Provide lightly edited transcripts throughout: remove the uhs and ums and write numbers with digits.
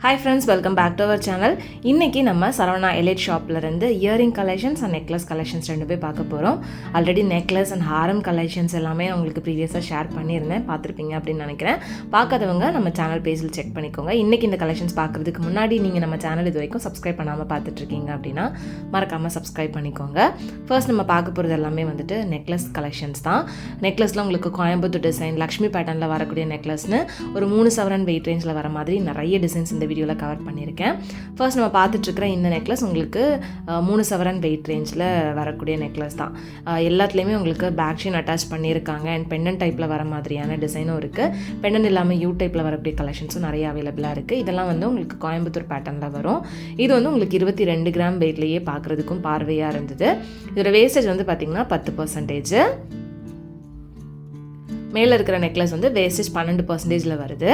Hi friends, welcome back to our channel. இன்னைக்கு நம்ம Saravana elite ஷாப்ல இருந்து earring collections and necklace collections ரெண்டு போய் பார்க்க போறோம். ஆல்ரெடி நெக்லஸ் அண்ட் ஹாரம் கலெக்ஷன்ஸ் எல்லாமே உங்களுக்கு ப்ரீவியஸாக ஷேர் பண்ணியிருந்தேன், பார்த்துருப்பீங்க அப்படின்னு நினைக்கிறேன். பார்க்காதவங்க நம்ம சேனல் பேஜில் செக் பண்ணிக்கோங்க. இன்னைக்கு இந்த கலெக்ஷன்ஸ் பார்க்கறதுக்கு முன்னாடி நீங்கள் நம்ம சேனல் இது வரைக்கும் சப்ஸ்கிரைப் பண்ணாமல் பார்த்துட்டு இருக்கீங்க அப்படின்னா மறக்காமல் சப்ஸ்கிரைப் பண்ணிக்கோங்க. ஃபர்ஸ்ட் நம்ம பார்க்க போகிறது எல்லாமே வந்துட்டு நெக்லஸ் கலெக்ஷன்ஸ் தான். நெக்லஸில் உங்களுக்கு கோயம்புத்தூர் டிசைன், லக்ஷ்மி பேட்டர்னில் வரக்கூடிய நெக்லஸ்னு ஒரு 3 சவரன் வெயிட் ரேஞ்சில் வர மாதிரி நிறைய டிசைன்ஸ் இந்த வீடியோவில் கவர் பண்ணியிருக்கேன். ஃபர்ஸ்ட் நம்ம பார்த்துட்ருக்கிற இந்த நெக்லஸ் உங்களுக்கு 3 சவரன் வெயிட் ரேஞ்சில் வரக்கூடிய நெக்லஸ் தான். எல்லாத்துலேயுமே உங்களுக்கு பேக் செயின் அட்டாச் பண்ணியிருக்காங்க அண்ட் பெண்டன் டைப்பில் வர மாதிரியான டிசைனும் இருக்குது. பெண்டன் இல்லாமல் யூ டைப்பில் வரக்கூடிய கலெக்ஷன்ஸும் நிறைய அவைலபிளாக இருக்குது. இதெல்லாம் வந்து உங்களுக்கு கோயம்புத்தூர் பேட்டர்னில் வரும். இது வந்து உங்களுக்கு 22 கிராம் வெயிட்லேயே பார்க்குறதுக்கும் பார்வையாக இருந்தது. இதோட வேஸ்டேஜ் வந்து பார்த்திங்கன்னா 10%. மேலே இருக்கிற நெக்லஸ் வந்து வேஸ்டேஜ் 12% வருது.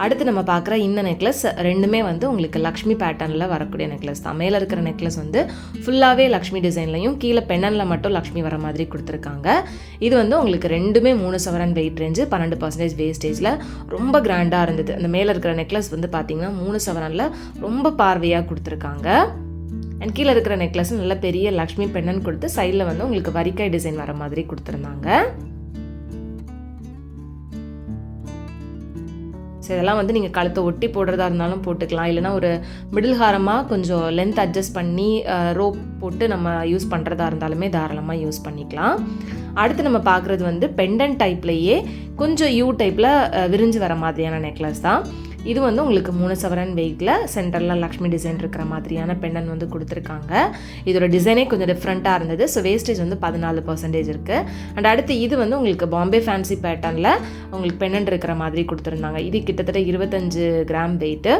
அடுத்து நம்ம பார்க்குற இந்த நெக்லஸ் ரெண்டுமே வந்து உங்களுக்கு லக்ஷ்மி பேட்டர்னில் வரக்கூடிய நெக்லஸ் தான். மேலே இருக்கிற நெக்லஸ் வந்து ஃபுல்லாகவே லக்ஷ்மி டிசைன்லையும் கீழே பெண்ணனில் மட்டும் லக்ஷ்மி வர மாதிரி கொடுத்துருக்காங்க. இது வந்து உங்களுக்கு ரெண்டுமே 3 சவரன் வெயிட் ரேஞ்சு, 12% வேஸ்டேஜில் ரொம்ப கிராண்டாக இருந்தது. அந்த மேலே இருக்கிற நெக்லஸ் வந்து பார்த்திங்கன்னா 3 சவரனில் ரொம்ப பார்வையாக கொடுத்துருக்காங்க. அண்ட் கீழே இருக்கிற நெக்லஸ் நல்ல பெரிய லக்ஷ்மி பெண்ணன் கொடுத்து சைடில் வந்து உங்களுக்கு வரிக்காய் டிசைன் வர மாதிரி கொடுத்துருந்தாங்க. ஸோ இதெல்லாம் வந்து நீங்கள் கழுத்தை ஒட்டி போடுறதா இருந்தாலும் போட்டுக்கலாம், இல்லைனா ஒரு மிடில் ஹாரமாக கொஞ்சம் லென்த் அட்ஜஸ்ட் பண்ணி ரோப் போட்டு நம்ம யூஸ் பண்ணுறதா இருந்தாலுமே தாராளமாக யூஸ் பண்ணிக்கலாம். அடுத்து நம்ம பார்க்குறது வந்து பெண்டன் டைப்லேயே கொஞ்சம் யூ டைப்பில் விரிஞ்சு வர மாதிரியான நெக்லஸ் தான். இது வந்து உங்களுக்கு 3 சவரன் வெயிட்டில் சென்டரில் லக்ஷ்மி டிசைன் இருக்கிற மாதிரியான பெண்டன் வந்து கொடுத்துருக்காங்க. இதோட டிசைனே கொஞ்சம் டிஃப்ரெண்ட்டாக இருந்தது. ஸோ வேஸ்டேஜ் வந்து 14% இருக்குது. அண்ட் அடுத்து இது வந்து உங்களுக்கு பாம்பே ஃபேன்சி பேட்டர்னில் உங்களுக்கு பெண்டன் இருக்கிற மாதிரி கொடுத்துருந்தாங்க. இது கிட்டத்தட்ட 25 கிராம் வெயிட்டு.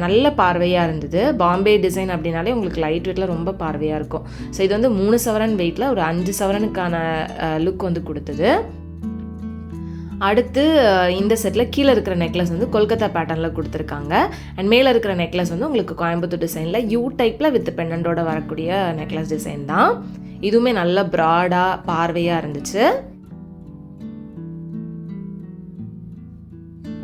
நல்ல பார்வையாக இருந்தது. பாம்பே டிசைன் அப்படின்னாலே உங்களுக்கு லைட் வெயிட்டில் ரொம்ப பார்வையாக இருக்கும். ஸோ இது வந்து 3 சவரன் வெயிட்டில் ஒரு 5 சவரனுக்கான லுக் வந்து கொடுத்தது. அடுத்து இந்த செட்டில் கீழே இருக்கிற நெக்லஸ் வந்து கொல்கத்தா பேட்டர்னில் கொடுத்துருக்காங்க. அண்ட் மேலே இருக்கிற நெக்லஸ் வந்து உங்களுக்கு கோயம்புத்தூர் டிசைனில் யூ டைப்பில் வித் பெண்டன்டோட வரக்கூடிய நெக்லஸ் டிசைன் தான். இதுவுமே நல்ல ப்ராடாக பார்வையாக இருந்துச்சு.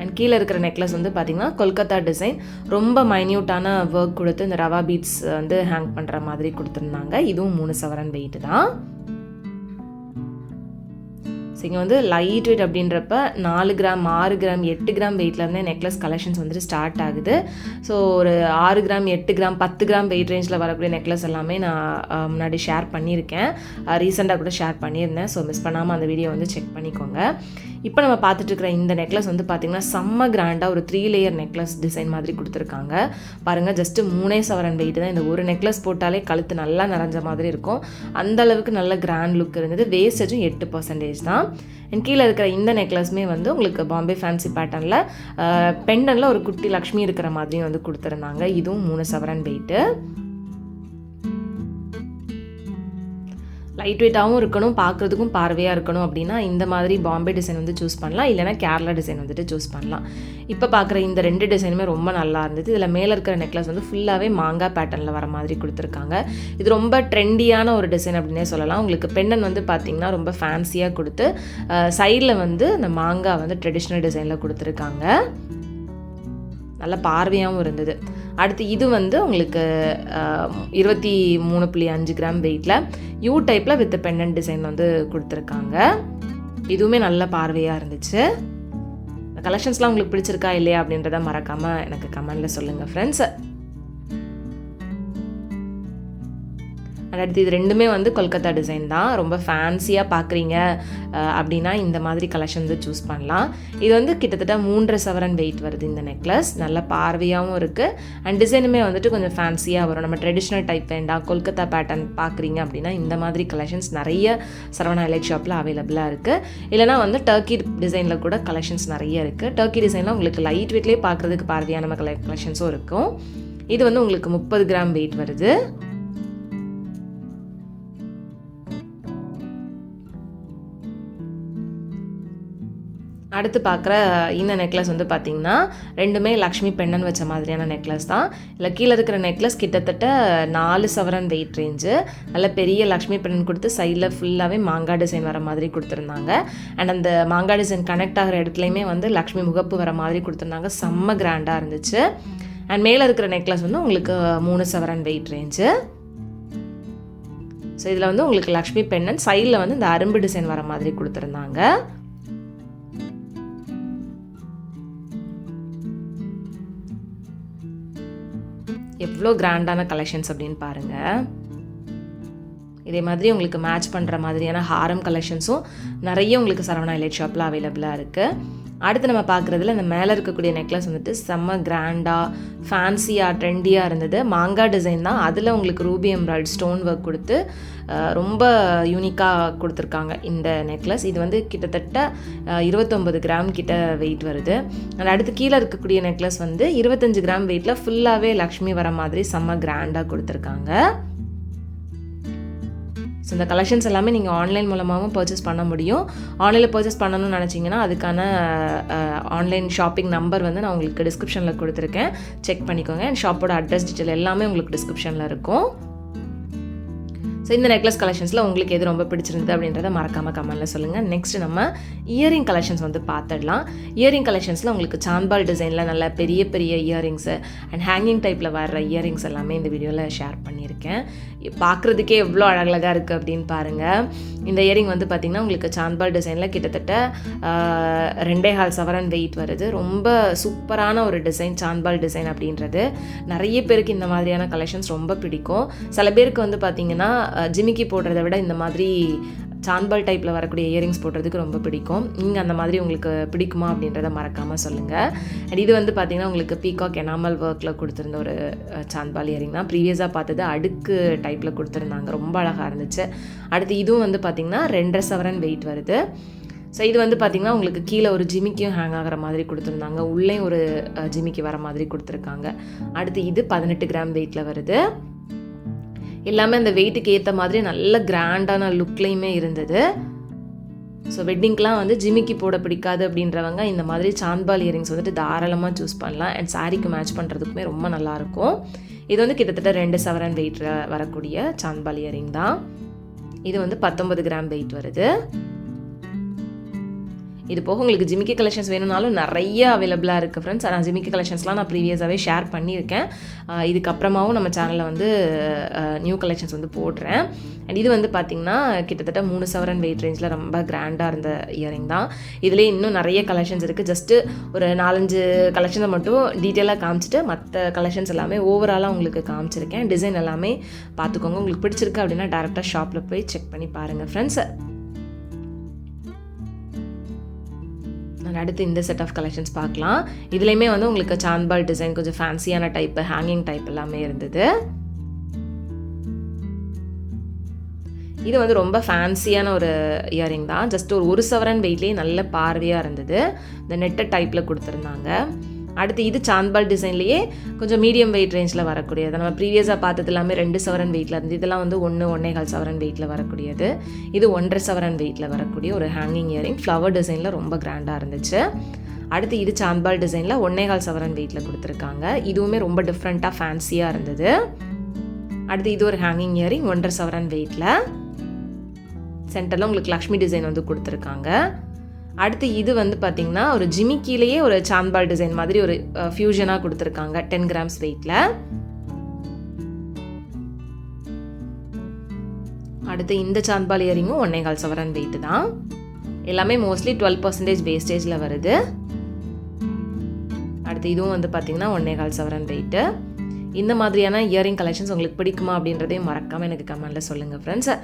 அண்ட் கீழே இருக்கிற நெக்லஸ் வந்து பார்த்திங்கன்னா கொல்கத்தா டிசைன், ரொம்ப மைன்யூட்டான ஒர்க் கொடுத்து இந்த ரவா பீட்ஸ் வந்து ஹேங் பண்ணுற மாதிரி கொடுத்துருந்தாங்க. இதுவும் 3 சவரன் வெயிட்டு தான். இங்கே வந்து லைட் வெயிட் அப்படின்றப்ப 4 கிராம் 6 கிராம் 8 கிராம் வெயிட்லேருந்தே நெக்லஸ் கலெக்ஷன்ஸ் வந்துட்டு ஸ்டார்ட் ஆகுது. ஸோ ஒரு 6 கிராம் 8 கிராம் 10 கிராம் வெயிட் ரேஞ்சில் வரக்கூடிய நெக்லஸ் எல்லாமே நான் முன்னாடி ஷேர் பண்ணியிருக்கேன். ரீசெண்டாக கூட ஷேர் பண்ணியிருந்தேன். ஸோ மிஸ் பண்ணாமல் அந்த வீடியோ வந்து செக் பண்ணிக்கோங்க. இப்போ நம்ம பார்த்துட்டு இருக்கிற இந்த நெக்லஸ் வந்து பார்த்திங்கன்னா செம்ம கிராண்டாக ஒரு 3 லேயர் நெக்லஸ் டிசைன் மாதிரி கொடுத்துருக்காங்க. பாருங்கள், ஜஸ்ட்டு 3 சவரன் வெயிட் தான். இந்த ஒரு நெக்லஸ் போட்டாலே கழுத்து நல்லா நிறைஞ்ச மாதிரி இருக்கும். அந்தளவுக்கு நல்ல கிராண்ட் லுக் இருந்தது. வேஸ்டேஜும் 8% தான். அண்ட் கீழே இருக்கிற இந்த நெக்லஸுமே வந்து உங்களுக்கு பாம்பே ஃபேன்சி பேட்டர்னில் பெண்டனில் ஒரு குட்டி லக்ஷ்மி இருக்கிற மாதிரியும் வந்து கொடுத்துருந்தாங்க. இதுவும் 3 சவரன் வெயிட்டு. லைட் வெயிட்டாகவும் இருக்கணும், பார்க்குறதுக்கும் பார்வையாக இருக்கணும் அப்படின்னா இந்த மாதிரி பாம்பே டிசைன் வந்து சூஸ் பண்ணலாம், இல்லைனா கேரளா டிசைன் வந்துட்டு சூஸ் பண்ணலாம். இப்போ பார்க்குற இந்த 2 டிசைனுமே ரொம்ப நல்லா இருந்தது. இதில் மேலே இருக்கிற நெக்லஸ் வந்து ஃபுல்லாகவே மாங்காய் பேட்டர்னில் வர மாதிரி கொடுத்துருக்காங்க. இது ரொம்ப ட்ரெண்டியான ஒரு டிசைன் அப்படின்னே சொல்லலாம். உங்களுக்கு பெண்டன் வந்து பார்த்திங்கன்னா ரொம்ப ஃபேன்சியாக கொடுத்து சைடில் வந்து இந்த மாங்காய் வந்து ட்ரெடிஷ்னல் டிசைனில் கொடுத்துருக்காங்க. நல்ல பார்வையாகவும் இருந்தது. அடுத்து இது வந்து உங்களுக்கு 23.5 கிராம் வெயிட்டில் யூ டைப்பில் வித் பெண்டன் டிசைன் வந்து கொடுத்துருக்காங்க. இதுவுமே நல்ல பார்வையாக இருந்துச்சு. இந்த கலெக்ஷன்ஸ்லாம் உங்களுக்கு பிடிச்சிருக்கா இல்லையா அப்படின்றத மறக்காமல் எனக்கு கமெண்டில் சொல்லுங்கள் ஃப்ரெண்ட்ஸ். அடுத்து இது ரெண்டுமே வந்து கொல்கத்தா டிசைன் தான். ரொம்ப ஃபேன்சியாக பார்க்குறீங்க அப்படின்னா இந்த மாதிரி கலெக்ஷன் வந்து சூஸ் பண்ணலாம். இது வந்து கிட்டத்தட்ட 3 சவரன் வெயிட் வருது இந்த நெக்லஸ். நல்ல பார்வையாகவும் இருக்குது. அண்ட் டிசைனுமே வந்துட்டு கொஞ்சம் ஃபேன்சியாக வரும். நம்ம ட்ரெடிஷ்னல் டைப் வேண்டாம், கொல்கத்தா பேட்டர்ன் பார்க்குறீங்க அப்படின்னா இந்த மாதிரி கலெக்ஷன்ஸ் நிறைய சரவணா எலைட் ஷாப்பில் அவைலபிளாக இருக்குது. இல்லைனா வந்து டர்க்கி டிசைனில் கூட கலெக்ஷன்ஸ் நிறைய இருக்குது. டர்க்கி டிசைனில் உங்களுக்கு லைட் வெயிட்லேயே பார்க்குறதுக்கு பார்வையான கலெக்ஷன்ஸும் இருக்கும். இது வந்து உங்களுக்கு 30 கிராம் வெயிட் வருது. அடுத்து பார்க்குற இந்த நெக்லஸ் வந்து பார்த்திங்கன்னா ரெண்டுமே லக்ஷ்மி பெண்ணன் வச்ச மாதிரியான நெக்லஸ் தான். இல்லை கீழே இருக்கிற நெக்லஸ் கிட்டத்தட்ட 4 சவரன் வெயிட் ரேஞ்சு. நல்ல பெரிய லக்ஷ்மி பெண்ணன் கொடுத்து சைடில் ஃபுல்லாகவே மாங்காய் டிசைன் வர மாதிரி கொடுத்துருந்தாங்க. அண்ட் அந்த மாங்காய் டிசைன் கனெக்ட் ஆகிற இடத்துலையுமே வந்து லக்ஷ்மி முகப்பு வர மாதிரி கொடுத்துருந்தாங்க. செம்ம கிராண்டாக இருந்துச்சு. அண்ட் மேலே இருக்கிற நெக்லஸ் வந்து உங்களுக்கு 3 சவரன் வெயிட் ரேஞ்சு. ஸோ இதில் வந்து உங்களுக்கு லக்ஷ்மி பெண்ணன் சைடில் வந்து இந்த அரும்பு டிசைன் வர மாதிரி கொடுத்துருந்தாங்க. எவ்வளோ கிராண்டான கலெக்ஷன்ஸ் அப்படின்னு பாருங்கள். இதே மாதிரி உங்களுக்கு மேட்ச் பண்ணுற மாதிரியான ஹாரம் கலெக்ஷன்ஸும் நிறைய உங்களுக்கு சரவணா எலைட் ஷாப்பில் அவைலபிளாக இருக்குது. அடுத்து நம்ம பார்க்குறதுல இந்த மேலே இருக்கக்கூடிய நெக்லஸ் வந்துட்டு செம்ம கிராண்டாக ஃபேன்சியாக ட்ரெண்டியாக இருந்தது. மாங்காய் டிசைன் தான், அதில் உங்களுக்கு ரூபி எம்ப்ராய்டு ஸ்டோன் ஒர்க் கொடுத்து ரொம்ப யூனிக்காக கொடுத்துருக்காங்க இந்த நெக்லஸ். இது வந்து கிட்டத்தட்ட 29 கிராம் கிட்ட வெயிட் வருது. அண்ட் அடுத்து கீழே இருக்கக்கூடிய நெக்லஸ் வந்து 25 கிராம் வெயிட்டில் ஃபுல்லாகவே லக்ஷ்மி வர மாதிரி செம்ம கிராண்டாக கொடுத்துருக்காங்க. ஸோ இந்த கலெக்ஷன்ஸ் எல்லாமே நீங்கள் ஆன்லைன் மூலமாகவும் பர்ச்சேஸ் பண்ண முடியும். ஆன்லைனில் பர்ச்சேஸ் பண்ணணும்னு நினச்சிங்கன்னா அதுக்கான ஆன்லைன் ஷாப்பிங் நம்பர் வந்து நான் உங்களுக்கு டிஸ்கிரிப்ஷனில் கொடுத்துருக்கேன், செக் பண்ணிக்கோங்க. அண்ட் ஷாப்போட அட்ரஸ் டீட்டெயில் எல்லாமே உங்களுக்கு டிஸ்கிரிப்ஷனில் இருக்கும். ஸோ இந்த நெக்லஸ் கலெக்ஷன்ஸில் உங்களுக்கு எது ரொம்ப பிடிச்சிருந்தது அப்படின்றத மறக்காமல் கமெண்ட்டில் சொல்லுங்கள். நெக்ஸ்ட் நம்ம இயரிங் கலெக்ஷன்ஸ் வந்து பார்த்துடலாம். இயரிங் கலெக்ஷன்ஸில் உங்களுக்கு சாந்தால் டிசைனில் நல்ல பெரிய பெரிய இயரிங்ஸு அண்ட் ஹேங்கிங் டைப்பில் வர்ற இயரிங்ஸ் எல்லாமே இந்த வீடியோவில் ஷேர் பண்ணியிருக்கேன். பார்க்குறதுக்கே எவ்வளோ அழகழகாக இருக்குது அப்படின்னு பாருங்கள். இந்த இயரிங் வந்து பார்த்திங்கன்னா உங்களுக்கு சாந்தால் டிசைனில் கிட்டத்தட்ட 2.5 சவரன் வெயிட் வருது. ரொம்ப சூப்பரான ஒரு டிசைன் சாந்தால் டிசைன் அப்படின்றது. நிறைய பேருக்கு இந்த மாதிரியான கலெக்ஷன்ஸ் ரொம்ப பிடிக்கும். சில பேருக்கு வந்து பார்த்திங்கன்னா ஜிமிக்கி போடுறத விட இந்த மாதிரி சாந்தால் டைப்பில் வரக்கூடிய இயரிங்ஸ் போடுறதுக்கு ரொம்ப பிடிக்கும். நீங்கள் அந்த மாதிரி உங்களுக்கு பிடிக்குமா அப்படின்றத மறக்காமல் சொல்லுங்கள். அண்ட் இது வந்து பார்த்திங்கன்னா உங்களுக்கு பீகாக் எனாமல் ஒர்க்கில் கொடுத்துருந்த ஒரு சாந்தால் இயரிங் தான். ப்ரீவியஸாக பார்த்தது அடுக்கு டைப்பில் கொடுத்துருந்தாங்க, ரொம்ப அழகாக இருந்துச்சு. அடுத்து இதுவும் வந்து பார்த்திங்கன்னா 2.5 சவரன் வெயிட் வருது. ஸோ இது வந்து பார்த்திங்கன்னா உங்களுக்கு கீழே ஒரு ஜிமிக்கியும் ஹேங் ஆகிற மாதிரி கொடுத்துருந்தாங்க, உள்ளே ஒரு ஜிமிக்கி வர மாதிரி கொடுத்துருக்காங்க. அடுத்து இது 18 கிராம் வெயிட்டில் வருது. எல்லாமே அந்த வெயிட்டுக்கு ஏற்ற மாதிரி நல்ல கிராண்டான லுக்லேயுமே இருந்தது. ஸோ வெட்டிங்க்கெலாம் வந்து ஜிமிக்கி போட பிடிக்காது அப்படின்றவங்க இந்த மாதிரி சாந்தால் இயரிங்ஸ் வந்துட்டு தாராளமாக சூஸ் பண்ணலாம். அண்ட் சாரீக்கு மேட்ச் பண்ணுறதுக்குமே ரொம்ப நல்லாயிருக்கும். இது வந்து கிட்டத்தட்ட 2 சவரன் வெயிட்டில் வரக்கூடிய சாந்தால் இயரிங் தான். இது வந்து 19 கிராம் வெயிட் வருது. இது போக உங்களுக்கு ஜிமிக்கி கலெக்ஷன்ஸ் வேணும்னாலும் நிறைய அவைலபிளாக இருக்குது ஃப்ரெண்ட்ஸ். ஆனால் ஜிமிக்கி கலெக்ஷன்ஸ்லாம் நான் ப்ரீவியஸாகவே ஷேர் பண்ணியிருக்கேன். இதுக்கப்புறமாவும் நம்ம சேனலில் வந்து நியூ கலெக்ஷன்ஸ் வந்து போடுறேன். அண்ட் இது வந்து பார்த்திங்கன்னா கிட்டத்தட்ட 3 சவரன் வெயிட் ரேஞ்சில் ரொம்ப கிராண்டாக இருந்த இயரிங் தான். இதிலே இன்னும் நிறைய கலெக்ஷன்ஸ் இருக்குது. ஜஸ்ட்டு ஒரு 4-5 கலெக்ஷனை மட்டும் டீட்டெயிலாக காமிச்சிட்டு மற்ற கலெக்ஷன்ஸ் எல்லாமே ஓவராலாக உங்களுக்கு காமிச்சிருக்கேன். டிசைன் எல்லாமே பார்த்துக்கோங்க. உங்களுக்கு பிடிச்சிருக்கு அப்படின்னா டேரெக்டாக ஷாப்பில் போய் செக் பண்ணி பாருங்கள் ஃப்ரெண்ட்ஸ். அடுத்து இந்த செட் ஆஃப் கலெக்ஷன்ஸ் பார்க்கலாம். இதுலேயுமே வந்து உங்களுக்கு சாந்தால் டிசைன் கொஞ்சம் ஃபேன்சியான டைப்பு, ஹேங்கிங் டைப் எல்லாமே இருந்தது. இது வந்து ரொம்ப ஃபேன்சியான ஒரு இயரிங் தான். ஜஸ்ட் ஒரு 1 சவரன் வெயிட்லேயே நல்ல பார்வையாக இருந்தது. இந்த நெட்டட் டைப்பில் கொடுத்துருந்தாங்க. அடுத்து இது சாந்தால் டிசைன்லேயே கொஞ்சம் மீடியம் வெயிட் ரேஞ்சில் வரக்கூடியது. நம்ம ப்ரீவியஸாக பார்த்தது எல்லாமே 2 சவரன் வெயிட்டில் இருந்து, இதெல்லாம் வந்து 1.25 சவரன் வெயிட்டில் வரக்கூடியது. இது 1.5 சவரன் வெயிட்டில் வரக்கூடிய ஒரு ஹேங்கிங் இயரிங். ஃப்ளவர் டிசைனில் ரொம்ப கிராண்டாக இருந்துச்சு. அடுத்து இது சாந்தால் டிசைனில் 1.25 சவரன் வெயிட்டில் கொடுத்துருக்காங்க. இதுவுமே ரொம்ப டிஃப்ரெண்ட்டாக ஃபேன்சியாக இருந்தது. அடுத்து இது ஒரு ஹேங்கிங் இயரிங் 1.5 சவரன் வெயிட்டில். சென்டரில் உங்களுக்கு லக்ஷ்மி டிசைன் வந்து கொடுத்துருக்காங்க. அடுத்து இது வந்து பார்த்திங்கன்னா ஒரு ஜிமிக்கிலேயே ஒரு சாந்தால் டிசைன் மாதிரி ஒரு ஃபியூஷனாக கொடுத்துருக்காங்க 10 கிராம்ஸ் வெயிட்டில். அடுத்து இந்த சாந்தால் இயரிங்கும் 1.25 சவரன் வெயிட்டு தான். எல்லாமே மோஸ்ட்லி 12% வேஸ்டேஜில் வருது. அடுத்து இதுவும் வந்து பார்த்திங்கன்னா 1.25 சவரன் வெயிட்டு. இந்த மாதிரியான இயரிங் கலெக்ஷன்ஸ் உங்களுக்கு பிடிக்குமா அப்படின்றதையும் மறக்காமல் எனக்கு கமெண்ட்டில் சொல்லுங்கள் ஃப்ரெண்ட்ஸ்.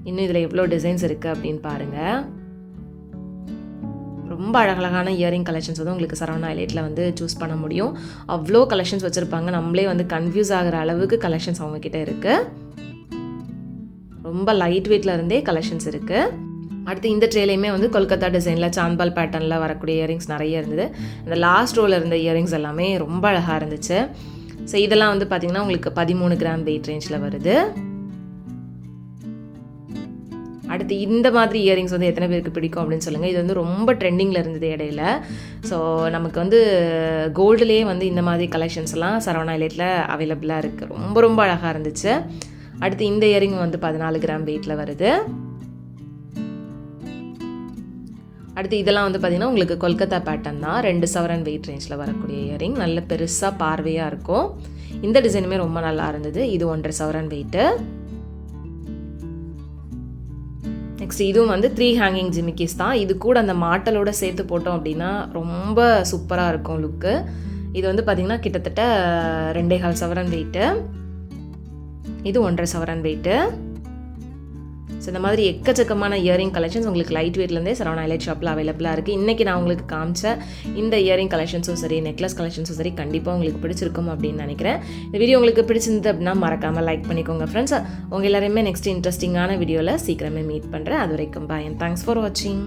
இன்னும் இதில் எவ்வளோ டிசைன்ஸ் இருக்குது அப்படின்னு பாருங்கள். ரொம்ப அழகழகான இயரிங் கலெக்ஷன்ஸ் வந்து உங்களுக்கு சரவணா எலைட்டில் வந்து சூஸ் பண்ண முடியும். அவ்வளோ கலெக்ஷன்ஸ் வச்சுருப்பாங்க. நம்மளே வந்து கன்ஃபியூஸ் ஆகிற அளவுக்கு கலெக்ஷன்ஸ் அவங்கக்கிட்ட இருக்குது. ரொம்ப லைட் வெயிட்டில் இருந்தே கலெக்ஷன்ஸ் இருக்குது. அடுத்து இந்த ட்ரேலையுமே வந்து கொல்கத்தா டிசைனில் சாந்தால் பேட்டர்னில் வரக்கூடிய இயரிங்ஸ் நிறைய இருந்தது. இந்த லாஸ்ட் ரோவில் இருந்த இயரிங்ஸ் எல்லாமே ரொம்ப அழகாக இருந்துச்சு. ஸோ இதெல்லாம் வந்து பார்த்திங்கன்னா உங்களுக்கு 13 கிராம் வெயிட் ரேஞ்சில் வருது. அடுத்து இந்த மாதிரி இயரிங்ஸ் வந்து எத்தனை பேருக்கு பிடிக்கும் அப்படின்னு சொல்லுங்கள். இது வந்து ரொம்ப ட்ரெண்டிங்கில் இருந்தது இடையில. ஸோ நமக்கு வந்து கோல்டுலேயே வந்து இந்த மாதிரி கலெக்ஷன்ஸ்லாம் சரவணா எலைட்டில் அவைலபிளாக இருக்குது. ரொம்ப ரொம்ப அழகாக இருந்துச்சு. அடுத்து இந்த இயரிங் வந்து 14 கிராம் வெயிட்டில் வருது. அடுத்து இதெல்லாம் வந்து பார்த்திங்கன்னா உங்களுக்கு கொல்கத்தா பேட்டர்ன் தான். 2 சவரன் வெயிட் ரேஞ்சில் வரக்கூடிய இயரிங். நல்ல பெருசாக பார்வையாக இருக்கும். இந்த டிசைனுமே ரொம்ப நல்லா இருந்தது. இது 1.5 சவரன் வெயிட்டு. நெக்ஸ்ட் இதுவும் வந்து 3 ஹேங்கிங் ஜிமிக்கிஸ் தான். இது கூட அந்த மாட்டலோட சேர்த்து போட்டோம் அப்படின்னா ரொம்ப சூப்பராக இருக்கும் லுக்கு. இது வந்து பார்த்திங்கன்னா கிட்டத்தட்ட 2.25 சவரன் வெயிட்டு. இது 1.5 சவரன் வெயிட்டு. ஸோ இந்த மாதிரி எக்கச்சக்கமான இயரிங் கலெக்ஷன்ஸ் உங்களுக்கு லைட் வெயிட்லேருந்தே சரவணா எலைட் ஷாப்பில் அவைலபிளாக இருக்குது. இன்றைக்கி நான் உங்களுக்கு காமிச்ச இந்த இயரிங் கலெக்ஷன்ஸும் சரி, நெக்லஸ் கலெக்ஷன்ஸும் சரி, கண்டிப்பாக உங்களுக்கு பிடிச்சிருக்கும் அப்படின்னு நினைக்கிறேன். இந்த வீடியோ உங்களுக்கு பிடிச்சிருந்தது அப்படின்னா மறக்காமல் லைக் பண்ணிக்கோங்க ஃப்ரெண்ட்ஸ். உங்கள் எல்லாரையுமே நெக்ஸ்ட் இன்ட்ரெஸ்டிங்கான வீடியோவில் சீக்கிரமே மீட் பண்ணுறேன். அது வரைக்கும் பாய் அண்ட் தேங்க்ஸ் ஃபார் வாட்சிங்.